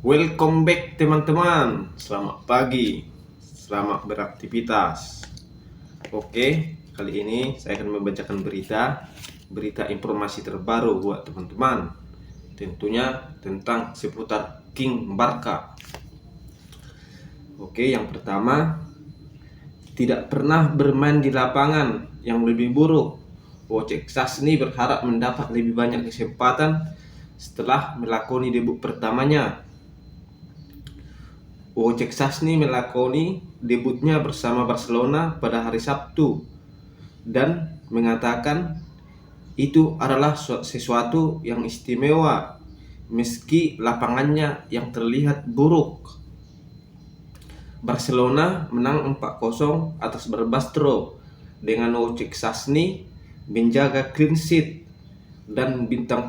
Welcome back teman-teman. Selamat pagi. Selamat beraktivitas. Oke, kali ini saya akan membacakan berita informasi terbaru buat teman-teman. Tentunya tentang seputar King Barca. Oke, yang pertama, tidak pernah bermain di lapangan yang lebih buruk. Wojciech Szczęsny berharap mendapat lebih banyak kesempatan setelah melakoni debut pertamanya. Wojciech Szczęsny melakoni debutnya bersama Barcelona pada hari Sabtu dan mengatakan itu adalah sesuatu yang istimewa meski lapangannya yang terlihat buruk. Barcelona menang 4-0 atas Barbastro dengan Wojciech Szczęsny menjaga clean sheet, dan bintang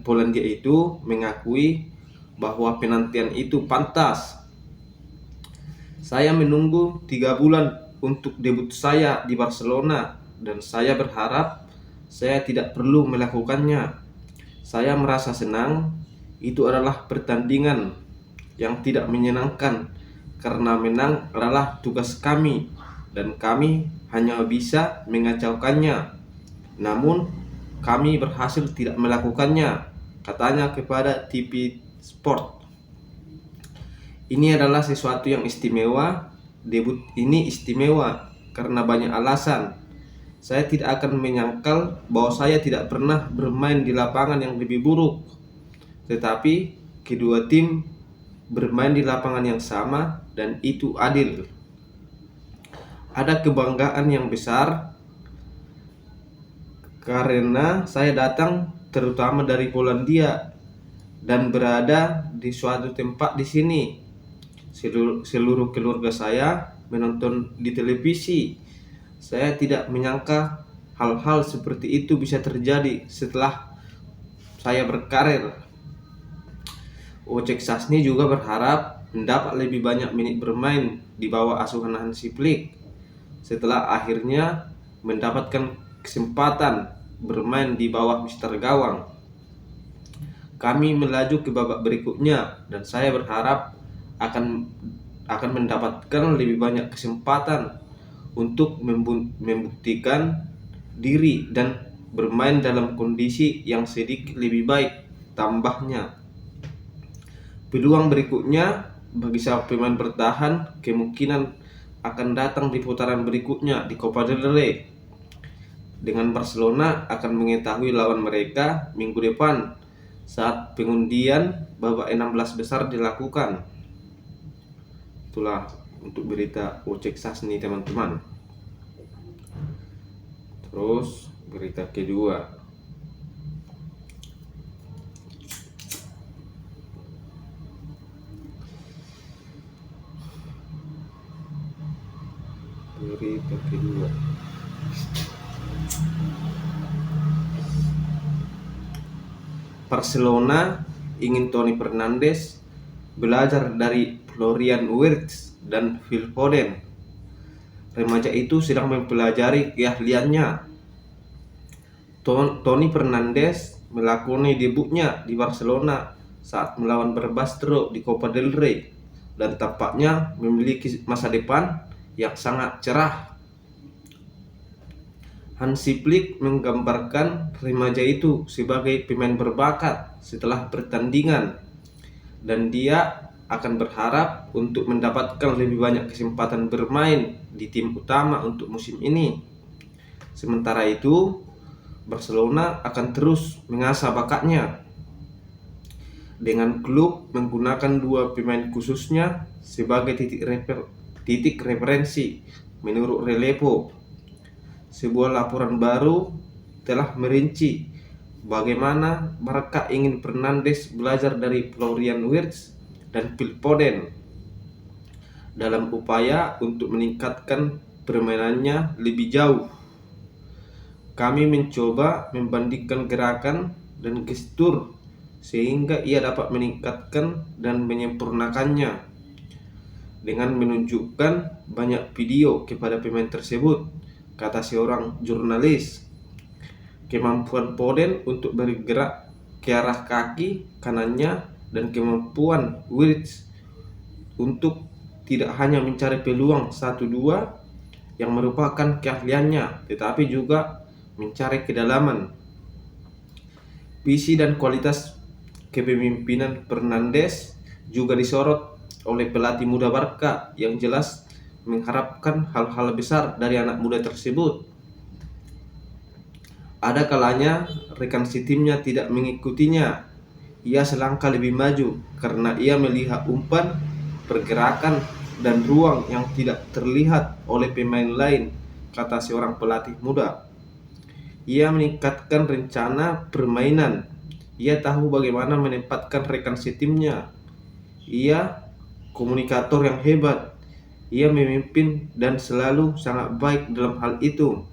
Polandia itu mengakui bahwa penantian itu pantas. Saya menunggu 3 bulan untuk debut saya di Barcelona dan saya berharap saya tidak perlu melakukannya. Saya merasa senang. Itu adalah pertandingan yang tidak menyenangkan karena menang adalah tugas kami dan kami hanya bisa mengacaukannya. Namun kami berhasil tidak melakukannya, katanya kepada TV Sport. Ini adalah sesuatu yang istimewa. Debut ini istimewa karena banyak alasan. Saya tidak akan menyangkal bahwa saya tidak pernah bermain di lapangan yang lebih buruk. Tetapi kedua tim bermain di lapangan yang sama dan itu adil. Ada kebanggaan yang besar karena saya datang terutama dari Polandia dan berada di suatu tempat di sini. Seluruh keluarga saya menonton di televisi. Saya tidak menyangka hal-hal seperti itu bisa terjadi setelah saya berkarir. Wojciech Szczęsny juga berharap mendapat lebih banyak menit bermain di bawah asuhan Hansi Flick setelah akhirnya mendapatkan kesempatan bermain di bawah Mister Gawang. Kami melaju ke babak berikutnya dan saya berharap akan mendapatkan lebih banyak kesempatan untuk membuktikan diri dan bermain dalam kondisi yang sedikit lebih baik, tambahnya. Peluang berikutnya bagi sang pemain bertahan kemungkinan akan datang di putaran berikutnya di Copa del Rey, dengan Barcelona akan mengetahui lawan mereka minggu depan saat pengundian babak 16 besar dilakukan. Itulah untuk berita Wojciech Szczęsny teman-teman. Terus berita kedua, Barcelona ingin Toni Fernandes belajar dari Florian Wirtz dan Phil Foden. Remaja itu sedang mempelajari keahliannya. Toni Fernandes melakoni debutnya di Barcelona saat melawan Barbastro di Copa del Rey dan tampaknya memiliki masa depan yang sangat cerah. Hansi Flick menggambarkan remaja itu sebagai pemain berbakat setelah pertandingan dan dia akan berharap untuk mendapatkan lebih banyak kesempatan bermain di tim utama untuk musim ini. Sementara itu, Barcelona akan terus mengasah bakatnya dengan klub menggunakan 2 pemain khususnya sebagai titik referensi menurut Relevo. Sebuah laporan baru telah merinci bagaimana mereka ingin Fernandes belajar dari Florian Wirtz dan Phil Foden dalam upaya untuk meningkatkan permainannya lebih jauh. Kami mencoba membandingkan gerakan dan gestur sehingga ia dapat meningkatkan dan menyempurnakannya dengan menunjukkan banyak video kepada pemain tersebut, kata seorang jurnalis. Kemampuan Foden untuk bergerak ke arah kaki kanannya dan kemampuan Wirtz untuk tidak hanya mencari peluang 1-2 yang merupakan keahliannya, tetapi juga mencari kedalaman. Visi dan kualitas kepemimpinan Fernandes juga disorot oleh pelatih muda Barca yang jelas mengharapkan hal-hal besar dari anak muda tersebut. Ada kalanya rekan setimnya tidak mengikutinya. Ia selangkah lebih maju karena ia melihat umpan, pergerakan, dan ruang yang tidak terlihat oleh pemain lain, kata seorang pelatih muda. Ia meningkatkan rencana permainan. Ia tahu bagaimana menempatkan rekan setimnya. Ia komunikator yang hebat. Ia memimpin dan selalu sangat baik dalam hal itu.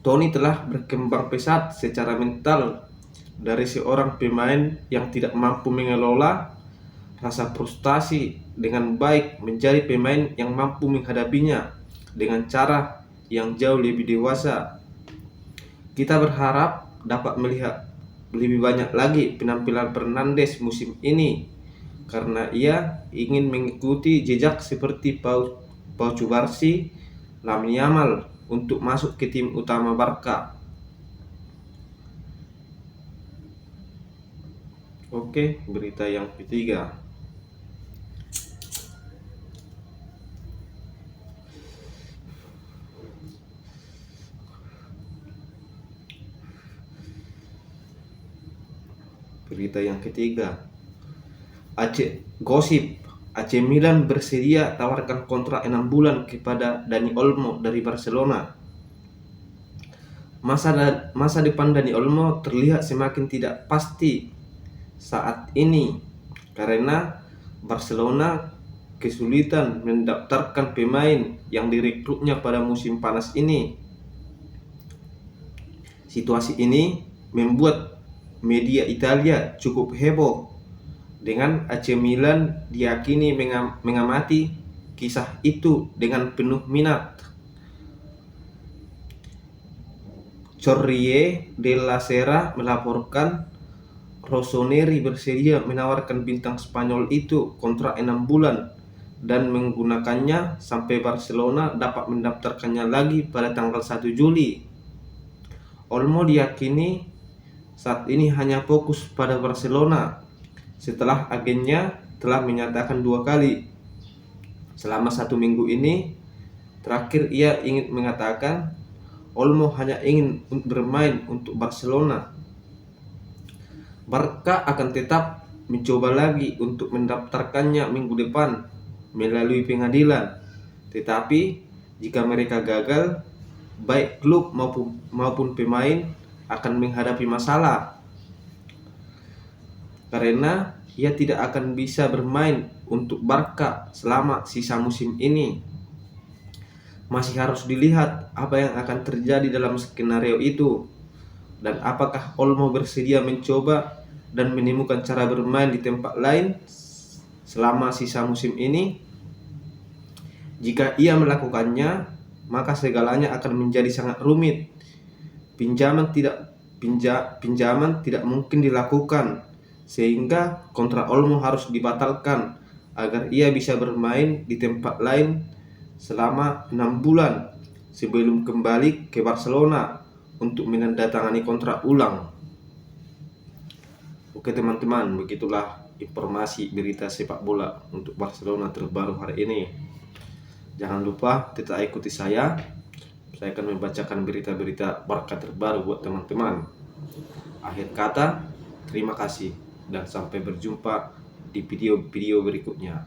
Toni telah berkembang pesat secara mental dari seorang pemain yang tidak mampu mengelola rasa frustasi dengan baik menjadi pemain yang mampu menghadapinya dengan cara yang jauh lebih dewasa. Kita berharap dapat melihat lebih banyak lagi penampilan Fernandes musim ini karena ia ingin mengikuti jejak seperti Pau Cubarsí, Lamine Yamal untuk masuk ke tim utama Barca. Oke, berita yang ketiga. Berita yang ketiga. Gosip AC Milan bersedia tawarkan kontrak 6 bulan kepada Dani Olmo dari Barcelona. Masa depan Dani Olmo terlihat semakin tidak pasti saat ini karena Barcelona kesulitan mendaftarkan pemain yang direkrutnya pada musim panas ini. Situasi ini membuat media Italia cukup heboh dengan AC Milan diyakini mengamati kisah itu dengan penuh minat. Corriere della Sera melaporkan Rossoneri bersedia menawarkan bintang Spanyol itu kontrak 6 bulan dan menggunakannya sampai Barcelona dapat mendaftarkannya lagi pada tanggal 1 Juli. Olmo diyakini saat ini hanya fokus pada Barcelona setelah agennya telah menyatakan 2 kali selama 1 minggu ini. Terakhir ia ingin mengatakan Olmo hanya ingin bermain untuk Barcelona. Barca akan tetap mencoba lagi untuk mendaftarkannya minggu depan melalui pengadilan. Tetapi jika mereka gagal, baik klub maupun pemain akan menghadapi masalah karena ia tidak akan bisa bermain untuk Barca selama sisa musim ini. Masih harus dilihat apa yang akan terjadi dalam skenario itu dan apakah Olmo bersedia mencoba dan menemukan cara bermain di tempat lain selama sisa musim ini. Jika ia melakukannya, maka segalanya akan menjadi sangat rumit. Pinjaman tidak mungkin dilakukan, sehingga kontrak Olmo harus dibatalkan agar ia bisa bermain di tempat lain selama 6 bulan sebelum kembali ke Barcelona untuk menandatangani kontrak ulang. Oke teman-teman, begitulah informasi berita sepak bola untuk Barcelona terbaru hari ini. Jangan lupa tetap ikuti saya akan membacakan berita-berita Barca terbaru buat teman-teman. Akhir kata, terima kasih dan sampai berjumpa di video-video berikutnya.